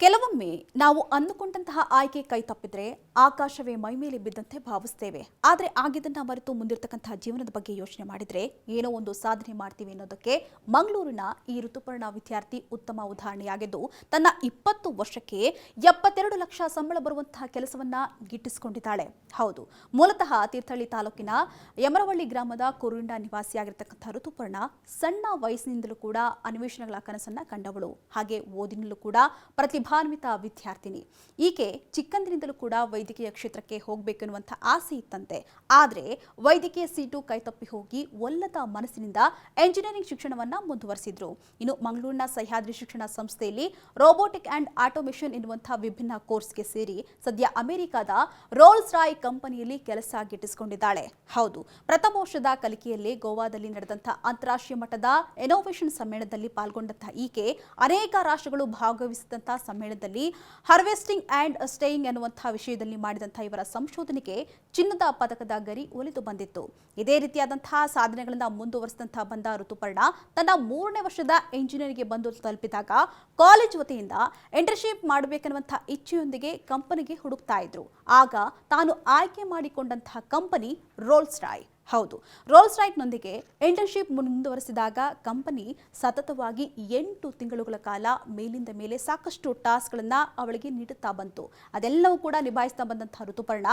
ಕೆಲವೊಮ್ಮೆ ನಾವು ಅಂದುಕೊಂಡಂತಹ ಆಯ್ಕೆ ಕೈ ತಪ್ಪಿದ್ರೆ ಆಕಾಶವೇ ಮೈಮೇಲೆ ಬಿದ್ದಂತೆ ಭಾವಿಸ್ತೇವೆ. ಆದರೆ ಆಗಿದ್ದನ್ನ ಮರೆತು ಮುಂದಿರತಕ್ಕಂತಹ ಜೀವನದ ಬಗ್ಗೆ ಯೋಚನೆ ಮಾಡಿದ್ರೆ ಏನೋ ಒಂದು ಸಾಧನೆ ಮಾಡ್ತೀವಿ ಅನ್ನೋದಕ್ಕೆ ಮಂಗಳೂರಿನ ಈ ಋತುಪರ್ಣ ವಿದ್ಯಾರ್ಥಿ ಉತ್ತಮ ಉದಾಹರಣೆಯಾಗಿದ್ದು, ತನ್ನ 20 ವರ್ಷಕ್ಕೆ 72 ಲಕ್ಷ ಸಂಬಳ ಬರುವಂತಹ ಕೆಲಸವನ್ನ ಗಿಟ್ಟಿಸಿಕೊಂಡಿದ್ದಾಳೆ. ಹೌದು, ಮೂಲತಃ ತೀರ್ಥಹಳ್ಳಿ ತಾಲೂಕಿನ ಯಮರವಳ್ಳಿ ಗ್ರಾಮದ ಕುರುಂಡ ನಿವಾಸಿಯಾಗಿರ್ತಕ್ಕಂಥ ಋತುಪರ್ಣ ಸಣ್ಣ ವಯಸ್ಸಿನಿಂದಲೂ ಕೂಡ ಅನ್ವೇಷಣೆಗಳ ಕನಸನ್ನ ಕಂಡವಳು. ಹಾಗೆ ಓದಿನಲ್ಲೂ ಕೂಡ ಪ್ರತಿಭಾನ್ವಿತ ವಿದ್ಯಾರ್ಥಿನಿ. ಈಕೆ ಚಿಕ್ಕಂದಿನಿಂದಲೂ ಕೂಡ ವೈದ್ಯಕೀಯ ಕ್ಷೇತ್ರಕ್ಕೆ ಹೋಗಬೇಕೆನ್ನುವಂಥ ಆಸೆ ಇತ್ತಂತೆ. ಆದರೆ ವೈದ್ಯಕೀಯ ಸೀಟು ಕೈತಪ್ಪಿ ಹೋಗಿ ಒಲ್ಲದ ಮನಸ್ಸಿನಿಂದ ಎಂಜಿನಿಯರಿಂಗ್ ಶಿಕ್ಷಣವನ್ನ ಮುಂದುವರೆಸಿದ್ರು. ಇನ್ನು ಮಂಗಳೂರಿನ ಸಹ್ಯಾದ್ರಿ ಶಿಕ್ಷಣ ಸಂಸ್ಥೆಯಲ್ಲಿ ರೋಬೋಟಿಕ್ ಅಂಡ್ ಆಟೋಮೇಷನ್ ಎನ್ನುವಂತಹ ವಿಭಿನ್ನ ಕೋರ್ಸ್ಗೆ ಸೇರಿ ಸದ್ಯ ಅಮೆರಿಕದ ರೋಲ್ಸ್ ರಾಯ್ ಕಂಪನಿಯಲ್ಲಿ ಕೆಲಸ ಗಿಟ್ಟಿಸಿಕೊಂಡಿದ್ದಾಳೆ. ಹೌದು, ಪ್ರಥಮ ವರ್ಷದ ಕಲಿಕೆಯಲ್ಲಿ ಗೋವಾದಲ್ಲಿ ನಡೆದಂತಹ ಅಂತಾರಾಷ್ಟ್ರೀಯ ಮಟ್ಟದ ಇನೋವೇಷನ್ ಸಮ್ಮೇಳನದಲ್ಲಿ ಪಾಲ್ಗೊಂಡಂತಹ ಈಕೆ ಅನೇಕ ರಾಷ್ಟ್ರಗಳು ಭಾಗವಹಿಸಿದಂತಹ ಸಮ್ಮೇಳನದಲ್ಲಿ ಹಾರ್ವೆಸ್ಟಿಂಗ್ ಅಂಡ್ ಸ್ಟೇಯಿಂಗ್ ಎನ್ನುವಂತಹ ವಿಷಯದಲ್ಲಿ ಮಾಡಿದಂತಹ ಇವರ ಸಂಶೋಧನೆಗೆ ಚಿನ್ನದ ಪದಕದ ಗರಿ ಒಲಿದು ಬಂದಿತ್ತು. ಇದೇ ರೀತಿಯಾದಂತಹ ಸಾಧನೆಗಳನ್ನು ಮುಂದುವರೆಸಿದಂತಹ ಬಂದ ಋತುಪರ್ಣ ತನ್ನ 3ನೇ ವರ್ಷದ ಇಂಜಿನಿಯರಿಂಗ್ಗೆ ಬಂದು ತಲುಪಿದಾಗ ಕಾಲೇಜ್ ವತಿಯಿಂದ ಇಂಟರ್ನ್ಶಿಪ್ ಮಾಡಬೇಕೆನ್ನುವಂತಹ ಇಚ್ಛೆಯೊಂದಿಗೆ ಕಂಪನಿಗೆ ಹುಡುಕ್ತಾ ಇದ್ರು. ಆಗ ತಾನು ಆಯ್ಕೆ ಮಾಡಿಕೊಂಡಂತಹ ಕಂಪನಿ ರೋಲ್ಸ್ ರಾಯ್. ಹೌದು, ರೋಲ್ಸ್ ರಾಯ್ನೊಂದಿಗೆ ಇಂಟರ್ನ್ಶಿಪ್ ಮುಂದುವರೆಸಿದಾಗ ಕಂಪನಿ ಸತತವಾಗಿ 8 ತಿಂಗಳುಗಳ ಕಾಲ ಮೇಲಿಂದ ಮೇಲೆ ಸಾಕಷ್ಟು ಟಾಸ್ಕ್ಗಳನ್ನ ಅವಳಿಗೆ ನೀಡುತ್ತಾ ಬಂತು. ಅದೆಲ್ಲವೂ ಕೂಡ ನಿಭಾಯಿಸ್ತಾ ಬಂದಂತಹ ಋತುಪರ್ಣ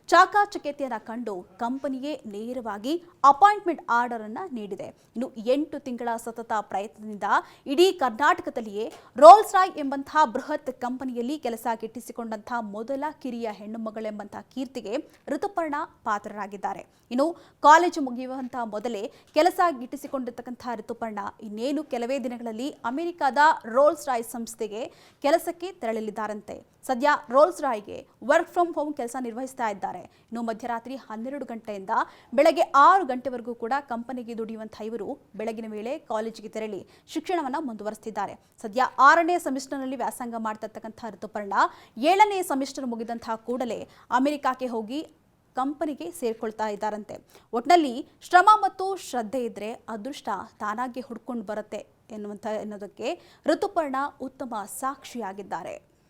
ಚಾಕಚಕ್ಯತೆಯನ್ನ ಕಂಡು ಕಂಪನಿಗೆ ನೇರವಾಗಿ ಅಪಾಯಿಂಟ್ಮೆಂಟ್ ಆರ್ಡರ್ ಅನ್ನ ನೀಡಿದೆ. ಇನ್ನು 8 ತಿಂಗಳ ಸತತ ಪ್ರಯತ್ನದಿಂದ ಇಡೀ ಕರ್ನಾಟಕದಲ್ಲಿಯೇ ರೋಲ್ಸ್ ರಾಯ್ ಎಂಬಂತಹ ಬೃಹತ್ ಕಂಪನಿಯಲ್ಲಿ ಕೆಲಸ ಗಿಟ್ಟಿಸಿಕೊಂಡಂತಹ ಮೊದಲ ಕಿರಿಯ ಹೆಣ್ಣು ಮಗಳೆಂಬಂತಹ ಕೀರ್ತಿಗೆ ಋತುಪರ್ಣ ಪಾತ್ರರಾಗಿದ್ದಾರೆ. ಇನ್ನು ಕಾಲೇಜು ಮುಗಿಯುವಂತಹ ಮೊದಲೇ ಕೆಲಸ ಗಿಟ್ಟಿಸಿಕೊಂಡಿರ್ತಕ್ಕಂತಹ ಋತುಪರ್ಣ ಇನ್ನೇನು ಕೆಲವೇ ದಿನಗಳಲ್ಲಿ ಅಮೆರಿಕದ ರೋಲ್ಸ್ ರಾಯ್ ಸಂಸ್ಥೆಗೆ ಕೆಲಸಕ್ಕೆ ತೆರಳಲಿದ್ದಾರಂತೆ. ಸದ್ಯ ರೋಲ್ಸ್ ರಾಯ್ಗೆ ವರ್ಕ್ ಫ್ರಮ್ ಹೋಮ್ ಕೆಲಸ ನಿರ್ವಹಿಸ್ತಾ ಇದ್ದಾರೆ. ಇನ್ನು ಮಧ್ಯರಾತ್ರಿ 12 ಗಂಟೆಯಿಂದ ಬೆಳಗ್ಗೆ 6 ಗಂಟೆವರೆಗೂ ಕೂಡ ಕಂಪನಿಗೆ ದುಡಿಯುವಂತಹ ಇವರು ಬೆಳಗಿನ ವೇಳೆ ಕಾಲೇಜಿಗೆ ತೆರಳಿ ಶಿಕ್ಷಣವನ್ನ ಮುಂದುವರೆಸುತ್ತಿದ್ದಾರೆ. ಸದ್ಯ 6ನೇ ಸೆಮಿಸ್ಟರ್ನಲ್ಲಿ ವ್ಯಾಸಂಗ ಮಾಡ್ತಾ ಇರ್ತಕ್ಕಂತಹ ಋತುಪರ್ಣ 7ನೇ ಸೆಮಿಸ್ಟರ್ ಮುಗಿದಂತಹ ಕೂಡಲೇ ಅಮೆರಿಕಕ್ಕೆ ಹೋಗಿ ಕಂಪನಿಗೆ ಸೇರ್ಕೊಳ್ತಾ ಇದ್ದಾರಂತೆ. ಒಟ್ನಲ್ಲಿ ಶ್ರಮ ಮತ್ತು ಶ್ರದ್ಧೆ ಇದ್ರೆ ಅದೃಷ್ಟ ತಾನಾಗಿ ಹುಡ್ಕೊಂಡು ಬರುತ್ತೆ ಎನ್ನುವುದಕ್ಕೆ ಋತುಪರ್ಣ ಉತ್ತಮ ಸಾಕ್ಷಿಯಾಗಿದ್ದಾರೆ.